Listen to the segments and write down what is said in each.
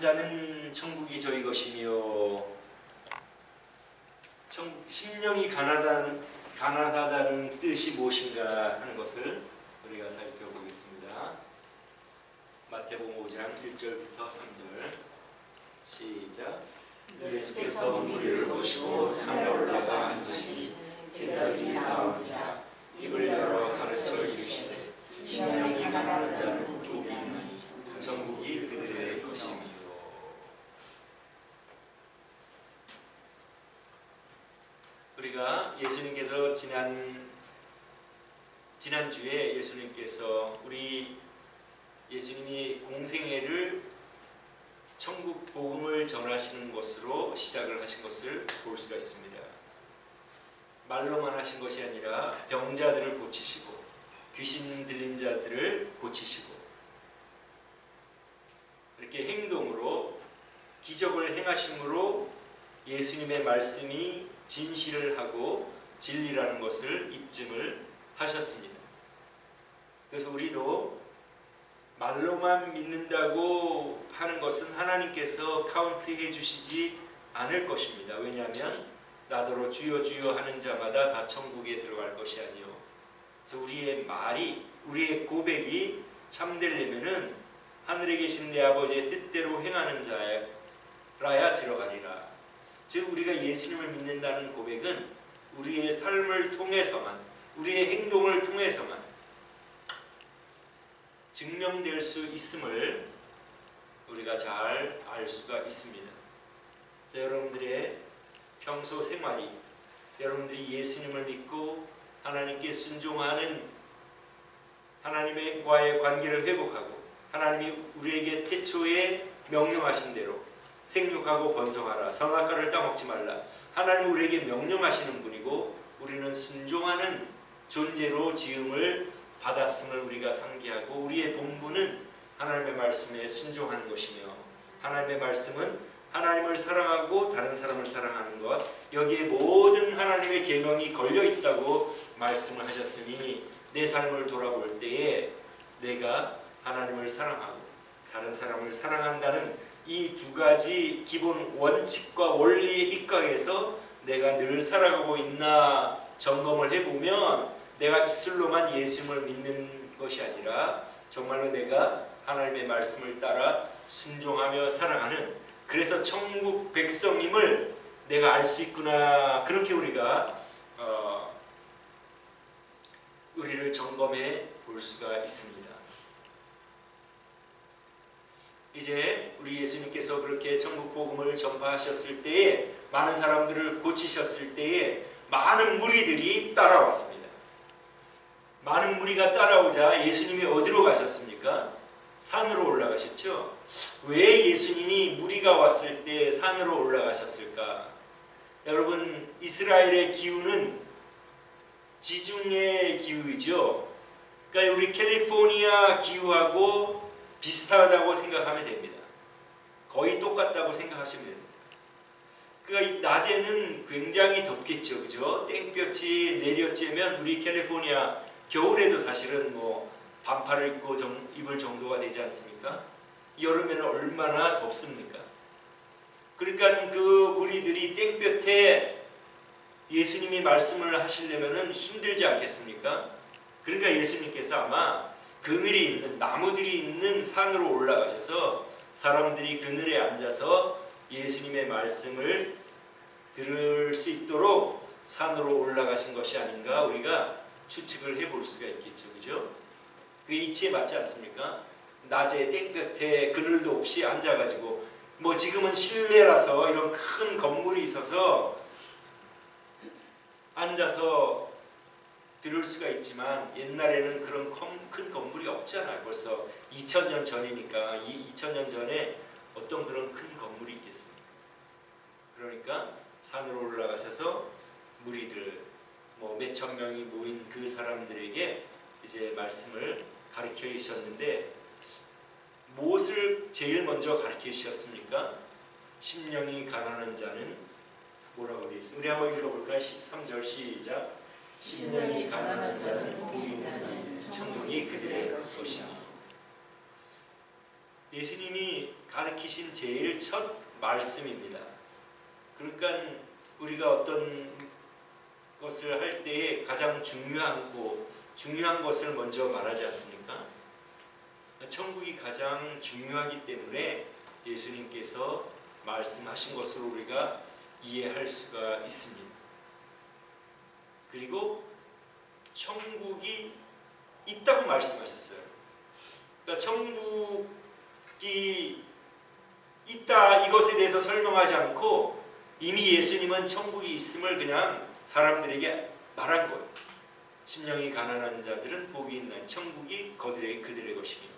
자는 천국이 저희 것이며 심령이 가난하다는 뜻이 무엇인가 하는 것을 우리가 살펴보겠습니다. 마태복음 5장 1절부터 3절 시작. 예수께서 무리를 보시고 산에 올라가 앉으시니 제자들이 나오자 입을 열어 가르쳐 이르시되 심령이 가난한 자는 복이 있나니 천국이 그들의 것이며. 우리가 예수님께서 지난주에 예수님께서 우리 예수님이 공생애를 천국 복음을 전하시는 것으로 시작을 하신 것을 볼 수가 있습니다. 말로만 하신 것이 아니라 병자들을 고치시고 귀신 들린 자들을 고치시고 이렇게 행동으로 기적을 행하심으로 예수님의 말씀이 진실을 하고 진리라는 것을 입증을 하셨습니다. 그래서 우리도 말로만 믿는다고 하는 것은 하나님께서 카운트해 주시지 않을 것입니다. 왜냐하면 나더러 주여 주여 하는 자마다 다 천국에 들어갈 것이 아니요. 그래서 우리의 말이, 우리의 고백이 참되려면은 하늘에 계신 내 아버지의 뜻대로 행하는 자라야 들어가리라. 즉 우리가 예수님을 믿는다는 고백은 우리의 삶을 통해서만, 우리의 행동을 통해서만 증명될 수 있음을 우리가 잘 알 수가 있습니다. 그래서 여러분들의 평소 생활이, 여러분들이 예수님을 믿고 하나님께 순종하는, 하나님과의 관계를 회복하고 하나님이 우리에게 태초에 명령하신 대로 생육하고 번성하라, 선악과를 따먹지 말라, 하나님은 우리에게 명령하시는 분이고 우리는 순종하는 존재로 지음을 받았음을 우리가 상기하고 우리의 본분은 하나님의 말씀에 순종하는 것이며 하나님의 말씀은 하나님을 사랑하고 다른 사람을 사랑하는 것, 여기에 모든 하나님의 계명이 걸려 있다고 말씀을 하셨으니 내 삶을 돌아볼 때에 내가 하나님을 사랑하고 다른 사람을 사랑한다는 이 두 가지 기본 원칙과 원리에 입각해서 내가 늘 살아가고 있나 점검을 해보면 내가 입술로만 예수님을 믿는 것이 아니라 정말로 내가 하나님의 말씀을 따라 순종하며 살아가는, 그래서 천국 백성임을 내가 알 수 있구나, 그렇게 우리가 우리를 점검해 볼 수가 있습니다. 이제 우리 예수님께서 그렇게 천국 복음을 전파하셨을 때에, 많은 사람들을 고치셨을 때에 많은 무리들이 따라왔습니다. 많은 무리가 따라오자 예수님이 어디로 가셨습니까? 산으로 올라가셨죠. 왜 예수님이 무리가 왔을 때 산으로 올라가셨을까? 여러분, 이스라엘의 기후는 지중해 기후이죠. 그러니까 우리 캘리포니아 기후하고 비슷하다고 생각하면 됩니다. 거의 똑같다고 생각하시면 됩니다. 그러니까 낮에는 굉장히 덥겠죠, 그죠? 땡볕이 내려쬐면 우리 캘리포니아 겨울에도 사실은 뭐 반팔을 입고 입을 정도가 되지 않습니까? 여름에는 얼마나 덥습니까? 그러니까 그 무리들이 땡볕에 예수님이 말씀을 하시려면 힘들지 않겠습니까? 그러니까 예수님께서 아마 그늘이 있는, 나무들이 있는 산으로 올라가셔서 사람들이 그늘에 앉아서 예수님의 말씀을 들을 수 있도록 산으로 올라가신 것이 아닌가 우리가 추측을 해볼 수가 있겠죠, 그죠? 그게 이치에 맞지 않습니까? 낮에 땡볕에 그늘도 없이 앉아가지고, 뭐 지금은 실내라서 이런 큰 건물이 있어서 앉아서 들을 수가 있지만 옛날에는 그런 큰 건물이 없잖아요. 벌써 2000년 전이니까 2000년 전에 어떤 그런 큰 건물이 있겠습니까? 그러니까 산으로 올라가셔서 무리들, 뭐 몇천 명이 모인 그 사람들에게 이제 말씀을 가르쳐 주셨는데, 무엇을 제일 먼저 가르쳐 주셨습니까? 심령이 가난한 자는 뭐라고 되어 있습니까? 우리 한번 읽어볼까요? 3절 시작. 심령이 가난한 자는 복이 있나니 천국이 그들의 것이니. 예수님이 가르치신 제일 첫 말씀입니다. 그러니까 우리가 어떤 것을 할 때에 가장 중요한 것을 먼저 말하지 않습니까? 천국이 가장 중요하기 때문에 예수님께서 말씀하신 것을 우리가 이해할 수가 있습니다. 그리고 천국이 있다고 말씀하셨어요. 그러니까 천국이 있다 이것에 대해서 설명하지 않고 이미 예수님은 천국이 있음을 그냥 사람들에게 말한 거예요. 심령이 가난한 자들은 복이 있나니 천국이 그들의 것이며.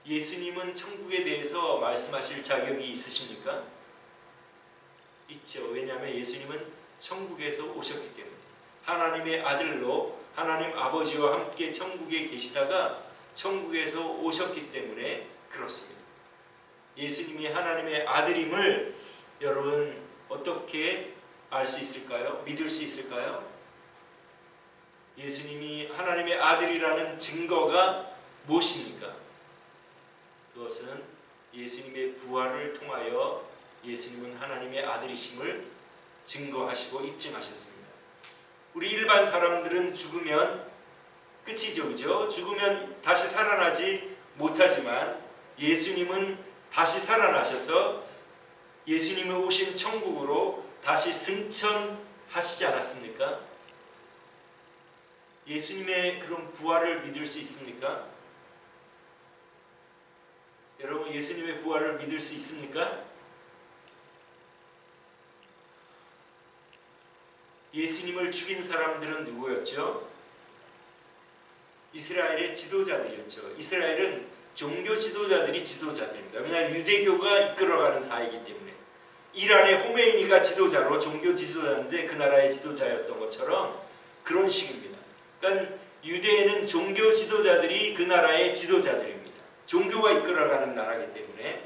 예수님은 천국에 대해서 말씀하실 자격이 있으십니까? 있죠. 왜냐하면 예수님은 천국에서 오셨기 때문에 하나님의 아들로 하나님 아버지와 함께 천국에 계시다가 천국에서 오셨기 때문에 그렇습니다. 예수님이 하나님의 아들임을 여러분 어떻게 알 수 있을까요? 믿을 수 있을까요? 예수님이 하나님의 아들이라는 증거가 무엇입니까? 그것은 예수님의 부활을 통하여 예수님은 하나님의 아들이심을 증거하시고 입증하셨습니다. 우리 일반 사람들은 죽으면 끝이죠, 그죠? 죽으면 다시 살아나지 못하지만 예수님은 다시 살아나셔서 예수님이 오신 천국으로 다시 승천하시지 않았습니까? 예수님의 그런 부활을 믿을 수 있습니까? 여러분, 예수님의 부활을 믿을 수 있습니까? 예수님을 죽인 사람들은 누구였죠? 이스라엘의 지도자들이었죠. 이스라엘은 종교 지도자들이 지도자들입니다. 왜냐하면 유대교가 이끌어가는 사회이기 때문에. 이란의 호메이니가 지도자로 종교 지도자인데 그 나라의 지도자였던 것처럼 그런 식입니다. 그러니까 유대에는 종교 지도자들이 그 나라의 지도자들입니다. 종교가 이끌어가는 나라이기 때문에.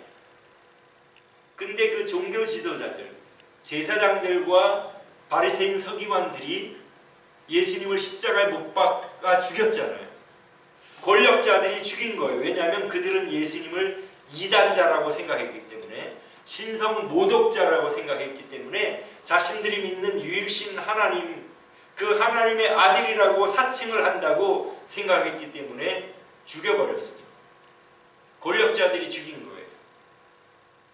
근데 그 종교 지도자들, 제사장들과 바리새인 서기관들이 예수님을 십자가에 못 박아 죽였잖아요. 권력자들이 죽인 거예요. 왜냐하면 그들은 예수님을 이단자라고 생각했기 때문에, 신성 모독자라고 생각했기 때문에 자신들이 믿는 유일신 하나님, 그 하나님의 아들이라고 사칭을 한다고 생각했기 때문에 죽여버렸습니다. 권력자들이 죽인 거예요.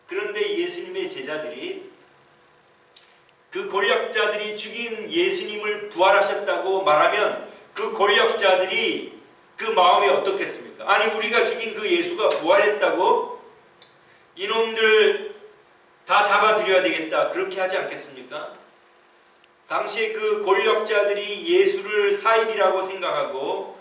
그런데 예수님의 제자들이 그 권력자들이 죽인 예수님을 부활하셨다고 말하면 그 권력자들이 그 마음이 어떻겠습니까? 아니, 우리가 죽인 그 예수가 부활했다고? 이놈들 다 잡아들여야 되겠다, 그렇게 하지 않겠습니까? 당시에 그 권력자들이 예수를 사입이라고 생각하고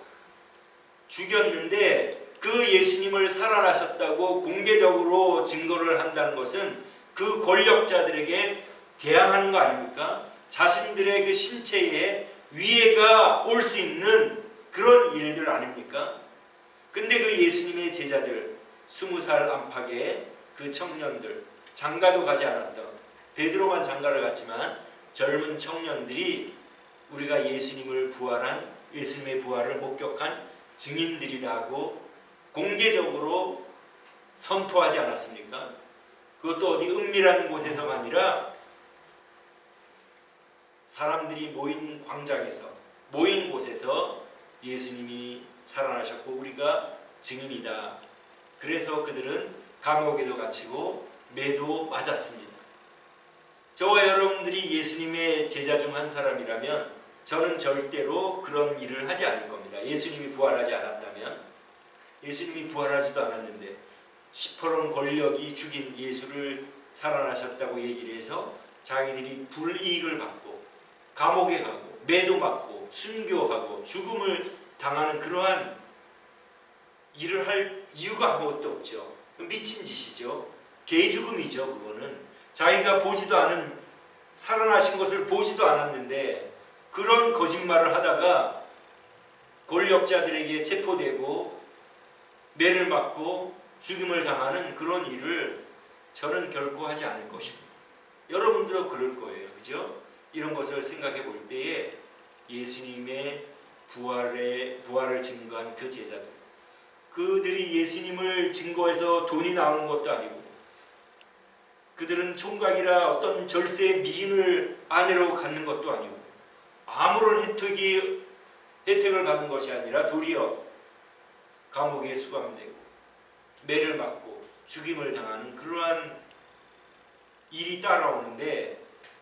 죽였는데 그 예수님을 살아나셨다고 공개적으로 증거를 한다는 것은 그 권력자들에게 대항하는 거 아닙니까? 자신들의 그 신체에 위해가 올 수 있는 그런 일들 아닙니까? 근데 그 예수님의 제자들, 20살 안팎의 그 청년들, 장가도 가지 않았던, 베드로만 장가를 갔지만 젊은 청년들이 우리가 예수님의 부활을 목격한 증인들이라고 공개적으로 선포하지 않았습니까? 그것도 어디 은밀한 곳에서가 아니라 사람들이 모인 광장에서, 모인 곳에서 예수님이 살아나셨고 우리가 증인이다. 그래서 그들은 감옥에도 갇히고 매도 맞았습니다. 저와 여러분들이 예수님의 제자 중 한 사람이라면 저는 절대로 그런 일을 하지 않을 겁니다. 예수님이 부활하지 않았다면. 예수님이 부활하지도 않았는데 시퍼런 권력이 죽인 예수를 살아나셨다고 얘기를 해서 자기들이 불이익을 받고 감옥에 가고 매도 맞고 순교하고 죽음을 당하는 그러한 일을 할 이유가 아무것도 없죠. 미친 짓이죠. 개죽음이죠. 그거는 자기가 보지도 않은, 살아나신 것을 보지도 않았는데 그런 거짓말을 하다가 권력자들에게 체포되고 매를 맞고 죽임을 당하는 그런 일을 저는 결코 하지 않을 것입니다. 여러분들도 그럴 거예요. 그죠? 이런 것을 생각해 볼 때에 예수님의 부활을 증거한 그 제자들, 그들이 예수님을 증거해서 돈이 나오는 것도 아니고 그들은 총각이라 어떤 절세의 미인을 아내로 갖는 것도 아니고 아무런 혜택을 받는 것이 아니라 도리어 감옥에 수감되고 매를 맞고 죽임을 당하는 그러한 일이 따라오는데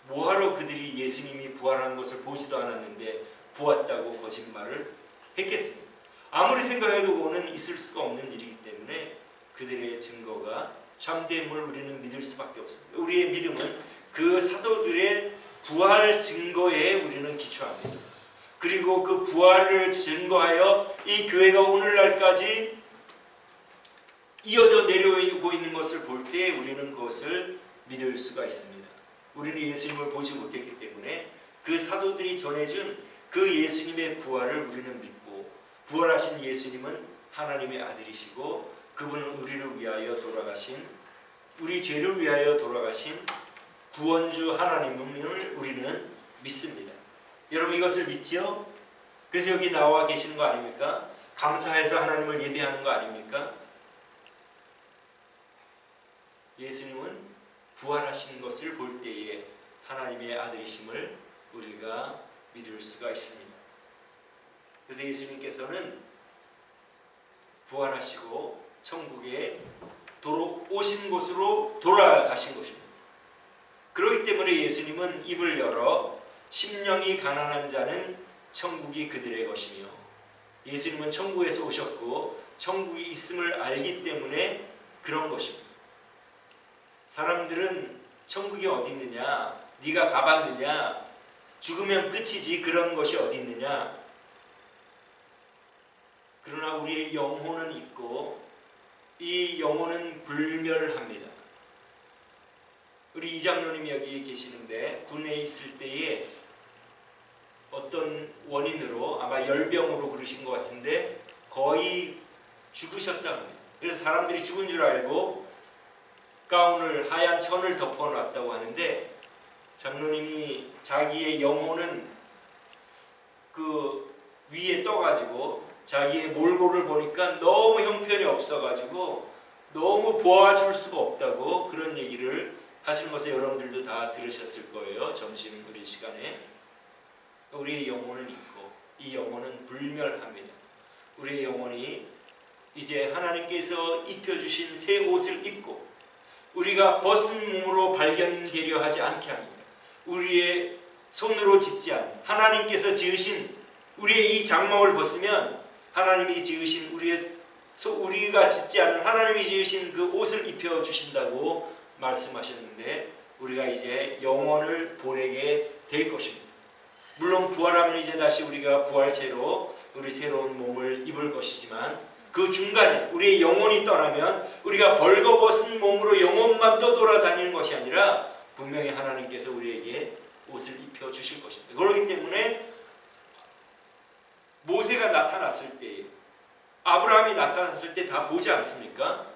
뭐하러 그들이 예수님이 부활한 것을 보지도 않았는데 보았다고 거짓말을 했겠습니까? 아무리 생각해도 그거는 있을 수가 없는 일이기 때문에 그들의 증거가 참됨을 우리는 믿을 수밖에 없습니다. 우리의 믿음은 그 사도들의 부활 증거에 우리는 기초합니다. 그리고 그 부활을 증거하여 이 교회가 오늘날까지 이어져 내려오고 있는 것을 볼 때 우리는 그것을 믿을 수가 있습니다. 우리는 예수님을 보지 못했기 때문에 그 사도들이 전해준 그 예수님의 부활을 우리는 믿고 부활하신 예수님은 하나님의 아들이시고 그분은 우리를 위하여 돌아가신 우리 죄를 위하여 돌아가신 구원주 하나님을 우리는 믿습니다. 여러분 이것을 믿지요? 그래서 여기 나와 계시는 거 아닙니까? 감사해서 하나님을 예배하는 거 아닙니까? 예수님은 부활하신 것을 볼 때에 하나님의 아들이심을 우리가 믿을 수가 있습니다. 그래서 예수님께서는 부활하시고 천국에 오신 곳으로 돌아가신 것입니다. 그렇기 때문에 예수님은 입을 열어 심령이 가난한 자는 천국이 그들의 것이며 예수님은 천국에서 오셨고 천국이 있음을 알기 때문에 그런 것입니다. 사람들은 천국이 어디 있느냐, 네가 가봤느냐, 죽으면 끝이지 그런 것이 어디 있느냐. 그러나 우리의 영혼은 있고 이 영혼은 불멸합니다. 우리 이장로님이 여기 계시는데 군에 있을 때에 어떤 원인으로 아마 열병으로 그러신 것 같은데 거의 죽으셨다고 합니다. 그래서 사람들이 죽은 줄 알고 가운을 하얀 천을 덮어놨다고 하는데 장로님이 자기의 영혼은 그 위에 떠가지고 자기의 몰골을 보니까 너무 형편이 없어가지고 너무 보아줄 수가 없다고 그런 얘기를 하시는 것을 여러분들도 다 들으셨을 거예요. 점심 우리 시간에. 우리의 영혼은 있고 이 영혼은 불멸합니다. 우리의 영혼이 이제 하나님께서 입혀주신 새 옷을 입고 우리가 벗은 몸으로 발견되려 하지 않게 합니다. 우리의 손으로 짓지 않은 하나님께서 지으신 우리의 이 장막을 벗으면 하나님이 지으신 우리가 짓지 않은 하나님이 지으신 그 옷을 입혀주신다고 말씀하셨는데 우리가 이제 영혼을 보내게 될 것입니다. 물론 부활하면 이제 다시 우리가 부활체로 우리 새로운 몸을 입을 것이지만 그 중간에 우리의 영혼이 떠나면 우리가 벌거벗은 몸으로 영혼만 떠돌아다니는 것이 아니라 분명히 하나님께서 우리에게 옷을 입혀주실 것입니다. 그렇기 때문에 모세가 나타났을 때 아브라함이 나타났을 때 다 보지 않습니까?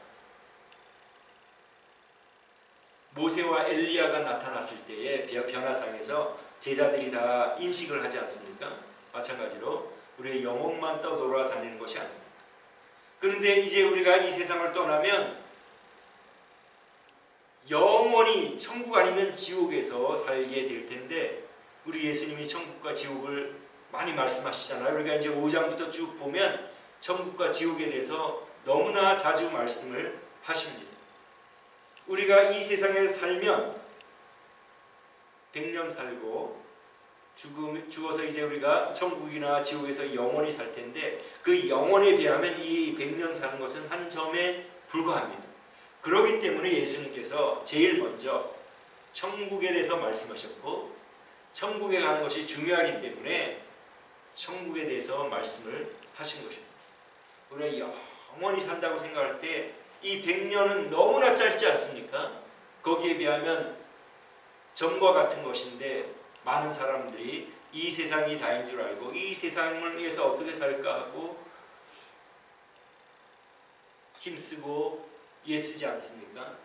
모세와 엘리야가 나타났을 때의 변화상에서 제자들이 다 인식을 하지 않습니까? 마찬가지로 우리의 영혼만 떠돌아다니는 것이 아닙니다. 그런데 이제 우리가 이 세상을 떠나면 영원히 천국 아니면 지옥에서 살게 될 텐데 우리 예수님이 천국과 지옥을 많이 말씀하시잖아요. 우리가 이제 5장부터 쭉 보면 천국과 지옥에 대해서 너무나 자주 말씀을 하십니다. 우리가 이 세상에서 살면 100년 살고 죽어서 이제 우리가 천국이나 지옥에서 영원히 살 텐데 그 영원에 비하면 이 100년 사는 것은 한 점에 불과합니다. 그렇기 때문에 예수님께서 제일 먼저 천국에 대해서 말씀하셨고 천국에 가는 것이 중요하기 때문에 천국에 대해서 말씀을 하신 것입니다. 우리가 영원히 산다고 생각할 때 이 100년은 너무나 짧지 않습니까? 거기에 비하면 전과 같은 것인데 많은 사람들이 이 세상이 다인 줄 알고 이 세상을 위해서 어떻게 살까 하고 힘쓰고 애쓰지 않습니까?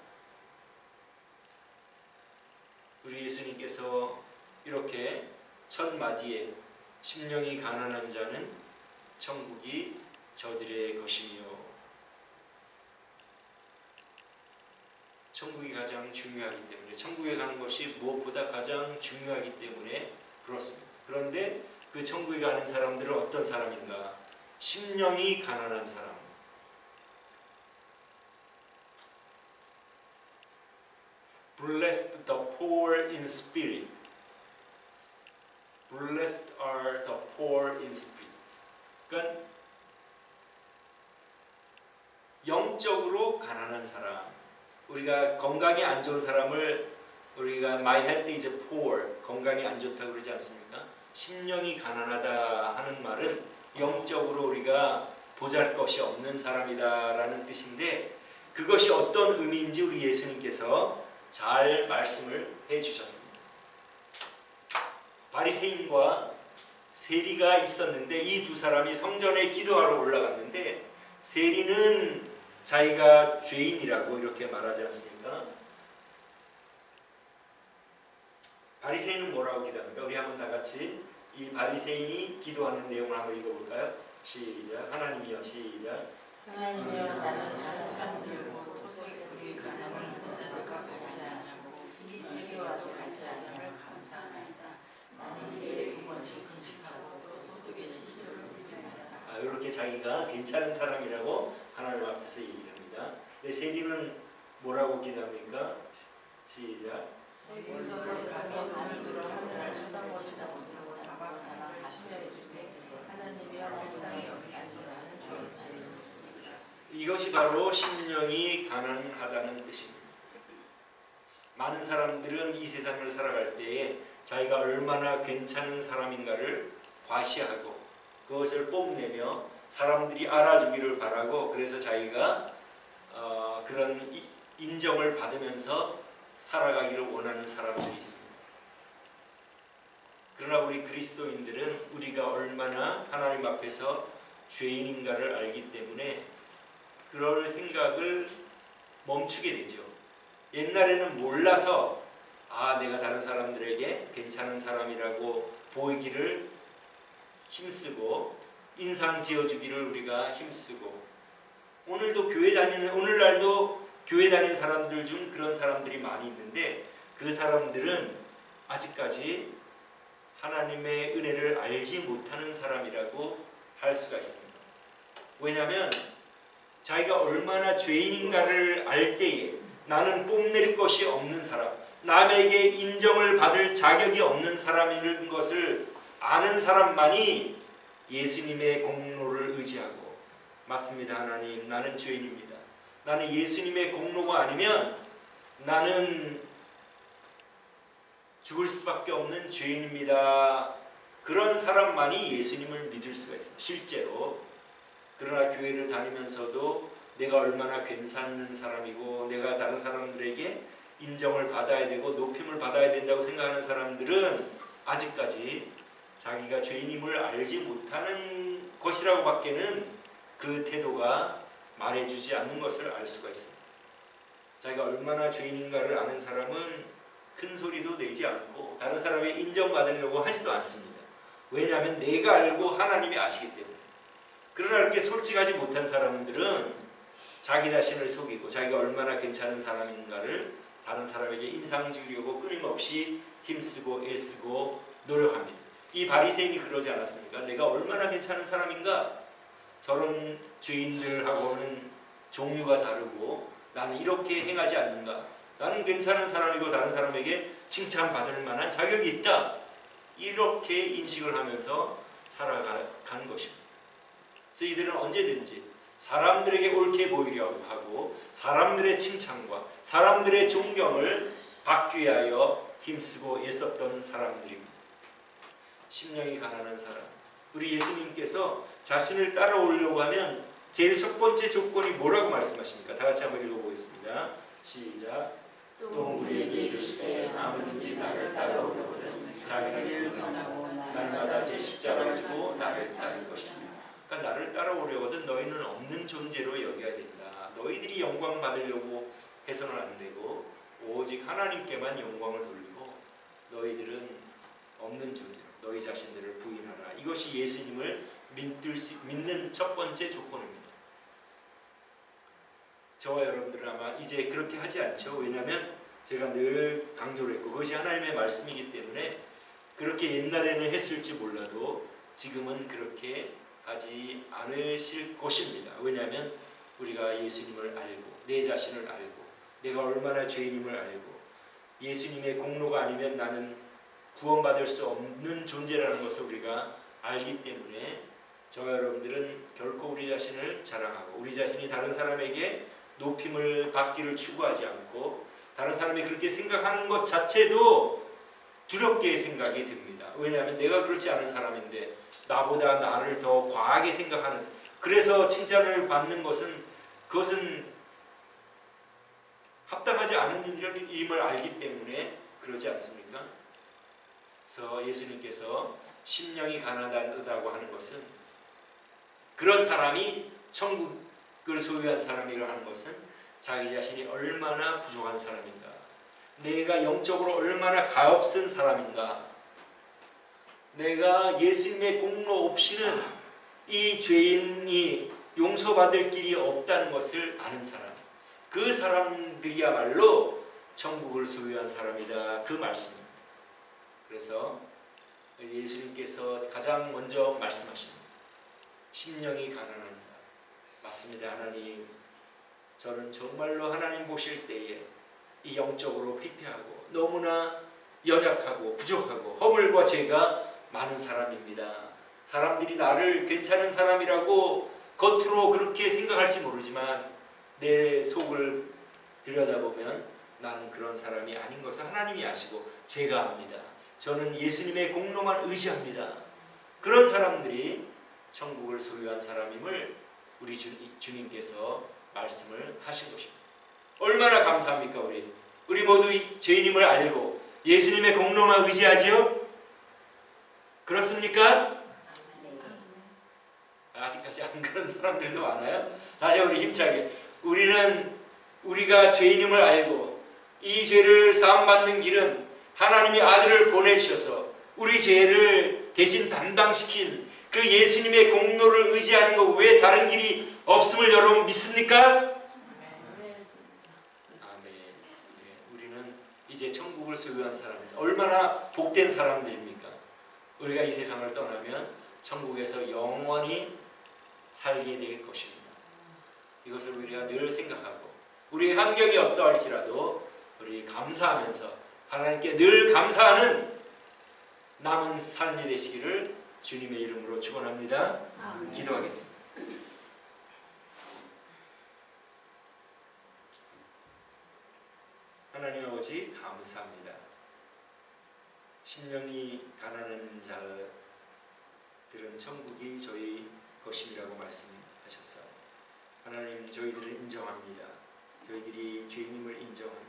우리 예수님께서 이렇게 첫 마디에 심령이 가난한 자는 천국이 저들의 것이며 천국이 가장 중요하기 때문에, 천국에 가는 것이 무엇보다 가장 중요하기 때문에 그렇습니다. 그런데 그 천국에 가는 사람들은 어떤 사람인가? 심령이 가난한 사람. Blessed the poor in spirit. Blessed are the poor in spirit. 그러니까 영적으로 가난한 사람. 우리가 건강이 안 좋은 사람을 우리가 my health is poor, 건강이 안 좋다고 그러지 않습니까? 심령이 가난하다 하는 말은 영적으로 우리가 보잘것이 없는 사람이다라는 뜻인데, 그것이 어떤 의미인지 우리 예수님께서 잘 말씀을 해주셨습니다. 바리새인과 세리가 있었는데 이 두 사람이 성전에 기도하러 올라갔는데, 세리는 자기가 죄인이라고 이렇게 말하지 않습니까? 바리새인은 뭐라고 기도합니까? 우리 한번 다 같이 이 바리새인이 기도하는 내용을 한번 읽어볼까요? 시작. 하나님이여, 시작. 하나님이여, 나는 다른 사람들고 토색 우리 가난을 하는 자들과 같지 않냐고 이 세계와도 같지 않음을 감사하나이다. 나는 일에 2번씩 금식하고 또 소득의 10조를 드리나이다. 이렇게 자기가 괜찮은 사람이라고 하나님 앞에서 얘기합니다. 근데 세리는 뭐라고 기도합니까? 시작. 올소서 가서 돈을 들어 하늘을 쳐다보지도 못하고 다박하나 하시며 이르되 하나님이여 불쌍히 여기소서 나는 죄인이라. 이것이 바로 심령이 가난하다는 뜻입니다. 많은 사람들은 이 세상을 살아갈 때에 자기가 얼마나 괜찮은 사람인가를 과시하고 그것을 뽐내며 사람들이 알아주기를 바라고, 그래서 자기가 그런 인정을 받으면서 살아가기를 원하는 사람들이 있습니다. 그러나 우리 그리스도인들은 우리가 얼마나 하나님 앞에서 죄인인가를 알기 때문에 그럴 생각을 멈추게 되죠. 옛날에는 몰라서 내가 다른 사람들에게 괜찮은 사람이라고 보이기를 힘쓰고 인상 지어주기를 우리가 힘쓰고, 오늘날도 교회 다니는 사람들 중 그런 사람들이 많이 있는데, 그 사람들은 아직까지 하나님의 은혜를 알지 못하는 사람이라고 할 수가 있습니다. 왜냐하면 자기가 얼마나 죄인인가를 알 때에 나는 뽐낼 것이 없는 사람, 남에게 인정을 받을 자격이 없는 사람인 것을 아는 사람만이 예수님의 공로를 의지하고, 맞습니다 하나님, 나는 죄인입니다. 나는 예수님의 공로가 아니면 나는 죽을 수밖에 없는 죄인입니다. 그런 사람만이 예수님을 믿을 수가 있습니다. 실제로. 그러나 교회를 다니면서도 내가 얼마나 괜찮은 사람이고 내가 다른 사람들에게 인정을 받아야 되고 높임을 받아야 된다고 생각하는 사람들은 아직까지 자기가 죄인임을 알지 못하는 것이라고 밖에는 그 태도가 말해주지 않는 것을 알 수가 있습니다. 자기가 얼마나 죄인인가를 아는 사람은 큰 소리도 내지 않고 다른 사람의 인정받으려고 하지도 않습니다. 왜냐하면 내가 알고 하나님이 아시기 때문에. 그러나 이렇게 솔직하지 못한 사람들은 자기 자신을 속이고 자기가 얼마나 괜찮은 사람인가를 다른 사람에게 인상 주려고 끊임없이 힘쓰고 애쓰고 노력합니다. 이 바리새인이 그러지 않았습니까? 내가 얼마나 괜찮은 사람인가? 저런 죄인들하고는 종류가 다르고 나는 이렇게 행하지 않는가? 나는 괜찮은 사람이고 다른 사람에게 칭찬받을 만한 자격이 있다. 이렇게 인식을 하면서 살아간 것입니다. 그래서 이들은 언제든지 사람들에게 옳게 보이려고 하고 사람들의 칭찬과 사람들의 존경을 받기 위하여 힘쓰고 애썼던 사람들입니다. 심령이 가난한 사람. 우리 예수님께서 자신을 따라오려고 하면 제일 첫 번째 조건이 뭐라고 말씀하십니까? 다 같이 한번 읽어보겠습니다. 시작. 또 우리에게 이르시되 아무든지 나를 따라오려거든 자기를 부인하고 날마다 제 십자가를 지고 나를 따를 것이다. 그러니까 나를 따라오려거든 너희는 없는 존재로 여겨야 된다. 너희들이 영광 받으려고 해서는 안 되고 오직 하나님께만 영광을 돌리고 너희들은 없는 존재로 너희 자신들을 부인하라. 이것이 예수님을 믿는 첫 번째 조건입니다. 저와 여러분들은 아마 이제 그렇게 하지 않죠. 왜냐하면 제가 늘 강조를 했고 그것이 하나님의 말씀이기 때문에 그렇게 옛날에는 했을지 몰라도 지금은 그렇게 하지 않으실 것입니다. 왜냐하면 우리가 예수님을 알고 내 자신을 알고 내가 얼마나 죄인임을 알고 예수님의 공로가 아니면 나는 구원받을 수 없는 존재라는 것을 우리가 알기 때문에 저와 여러분들은 결코 우리 자신을 자랑하고 우리 자신이 다른 사람에게 높임을 받기를 추구하지 않고 다른 사람이 그렇게 생각하는 것 자체도 두렵게 생각이 듭니다. 왜냐하면 내가 그렇지 않은 사람인데 나보다 나를 더 과하게 생각하는 그래서 칭찬을 받는 것은 그것은 합당하지 않은 일임을 알기 때문에 그러지 않습니까? 그래서 예수님께서 심령이 가난하다고 하는 것은 그런 사람이 천국을 소유한 사람이라 하는 것은 자기 자신이 얼마나 부족한 사람인가 내가 영적으로 얼마나 가엾은 사람인가 내가 예수님의 공로 없이는 이 죄인이 용서받을 길이 없다는 것을 아는 사람 그 사람들이야말로 천국을 소유한 사람이다 그 말씀입니다. 그래서 예수님께서 가장 먼저 말씀하십니다. 심령이 가난한 자 맞습니다. 하나님 저는 정말로 하나님 보실 때에 이 영적으로 피폐하고 너무나 연약하고 부족하고 허물과 죄가 많은 사람입니다. 사람들이 나를 괜찮은 사람이라고 겉으로 그렇게 생각할지 모르지만 내 속을 들여다보면 나는 그런 사람이 아닌 것을 하나님이 아시고 제가 압니다. 저는 예수님의 공로만 의지합니다. 그런 사람들이 천국을 소유한 사람임을 우리 주님께서 말씀을 하신 것입니다. 얼마나 감사합니까 우리 모두 죄인임을 알고 예수님의 공로만 의지하지요? 그렇습니까? 아직까지 안 그런 사람들도 많아요. 다시 우리 힘차게 우리가 죄인임을 알고 이 죄를 사함받는 길은 하나님이 아들을 보내주셔서 우리 죄를 대신 담당시킨 그 예수님의 공로를 의지하는 것 외에 다른 길이 없음을 여러분 믿습니까? 아멘. 우리는 이제 천국을 소유한 사람입니다. 얼마나 복된 사람들입니까? 우리가 이 세상을 떠나면 천국에서 영원히 살게 될 것입니다. 이것을 우리가 늘 생각하고 우리의 환경이 어떠할지라도 우리 감사하면서 하나님께 늘 감사하는 남은 삶이 되시기를 주님의 이름으로 축원합니다. 기도하겠습니다. 하나님 아버지 감사합니다. 심령이 가난한 자들은 천국이 저희 것임이라고 말씀하셨어요. 하나님 저희들을 인정합니다. 저희들이 죄인임을 인정하며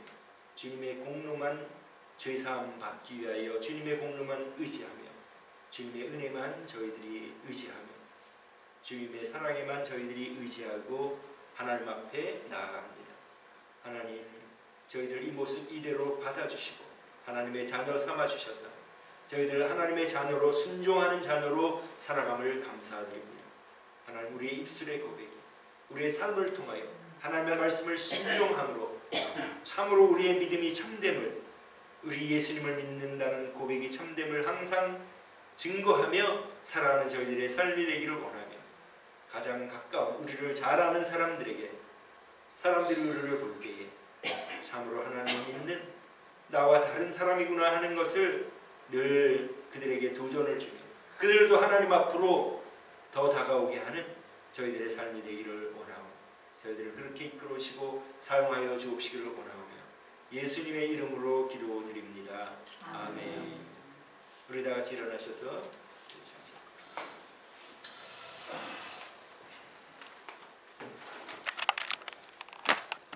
주님의 공로만 죄사함 받기 위하여 주님의 공로만 의지하며 주님의 은혜만 저희들이 의지하며 주님의 사랑에만 저희들이 의지하고 하나님 앞에 나아갑니다. 하나님 저희들 이 모습 이대로 받아주시고 하나님의 자녀 삼아주셔서 저희들 하나님의 자녀로 순종하는 자녀로 살아감을 감사드립니다. 하나님 우리의 입술의 고백이 우리의 삶을 통하여 하나님의 말씀을 순종함으로 참으로 우리의 믿음이 참됨을 우리 예수님을 믿는다는 고백이 참됨을 항상 증거하며 살아가는 저희들의 삶이 되기를 원하며 가장 가까운 우리를 잘 아는 사람들에게 사람들이 우리를 볼 때에 참으로 하나님을 믿는 나와 다른 사람이구나 하는 것을 늘 그들에게 도전을 주며 그들도 하나님 앞으로 더 다가오게 하는 저희들의 삶이 되기를 원하오. 저희들을 그렇게 이끌어오시고 사용하여 주옵시기를 원하오며 예수님의 이름으로 기도드립니다. 아멘. 우리 다 같이 일어나셔서